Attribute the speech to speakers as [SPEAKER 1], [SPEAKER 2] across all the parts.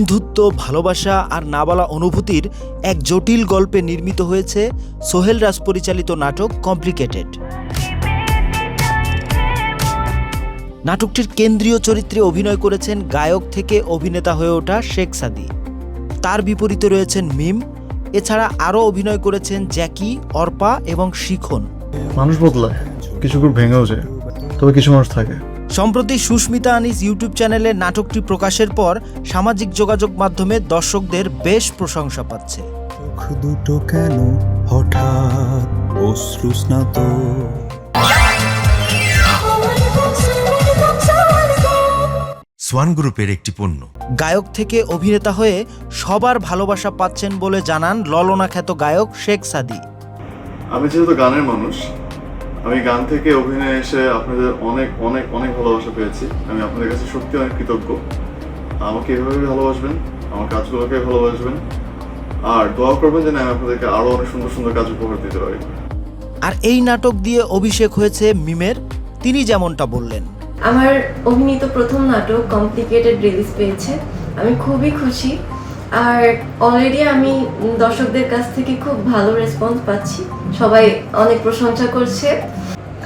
[SPEAKER 1] বন্ধুত্ব, ভালোবাসা আর না বলা অনুভূতির এক জটিল গল্পে নির্মিত হয়েছে সোহেল রাজ পরিচালিত নাটক কমপ্লিকেটেড। নাটকটির কেন্দ্রীয় চরিত্রে অভিনয় করেছেন গায়ক থেকে অভিনেতা হয়ে ওঠা শেখ সাদী। তার বিপরীতে রয়েছেন মিম। এছাড়া আরও অভিনয় করেছেন জ্যাকি, অর্পা এবং শিখন।
[SPEAKER 2] মানুষ বদলায়, কিছু গ্রুপ ভেঙেও যায়, তবে কিছু মানুষ থাকে।
[SPEAKER 1] সম্প্রতি সুস্মিতা আনিস ইউটিউব চ্যানেলে নাটকটি প্রকাশের পর সামাজিক যোগাযোগ মাধ্যমে দর্শকদের বেশ প্রশংসা পাচ্ছে।
[SPEAKER 3] চোখ দুটো কেন হঠাৎ অশ্রুস্নাত?
[SPEAKER 4] সোয়ান গ্রুপের একটি পণ্য।
[SPEAKER 1] গায়ক থেকে অভিনেতা হয়ে সবার ভালোবাসা পাচ্ছেন বলে জানান ললনা খ্যাত গায়ক শেখ সাদী।
[SPEAKER 2] আমি যেহেতু গানের মানুষ, আমি গান থেকে অভিনয়ে এসে আপনাদের অনেক অনেক অনেক ভালোবাসা পেয়েছি। আমি আপনাদের কাছে সত্যি অনেক কৃতজ্ঞ। আমাকে এভাবে ভালোবাসবেন, আমার কাজগুলোকে ভালোবাসবেন, আর দোয়া করবেন যেন আমি আপনাদেরকে আরো অনেক সুন্দর সুন্দর কাজ উপহার দিতে পারি।
[SPEAKER 1] আর এই নাটক দিয়ে অভিষেক হয়েছে মিমের। তিনি যেমনটা বললেন,
[SPEAKER 5] আমার অভিনীত প্রথম নাটক কমপ্লিকেটেড রিলিজ পেয়েছে, আমি খুবই খুশি। আর অলরেডি আমি দর্শকদের কাছ থেকে খুব ভালো রেসপন্স পাচ্ছি, সবাই অনেক প্রশংসা করছে।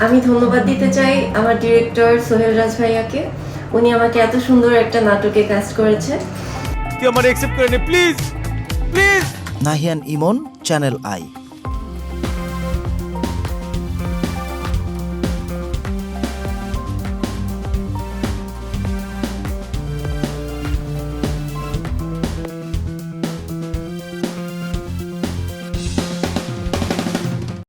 [SPEAKER 5] আমি ধন্যবাদ দিতে চাই আমার ডিরেক্টর সোহেল রাজ ভাইয়াকে, উনি আমাকে এত সুন্দর একটা নাটকে কাস্ট করেছে।
[SPEAKER 1] নাহিয়ান ইমন, চ্যানেল আই।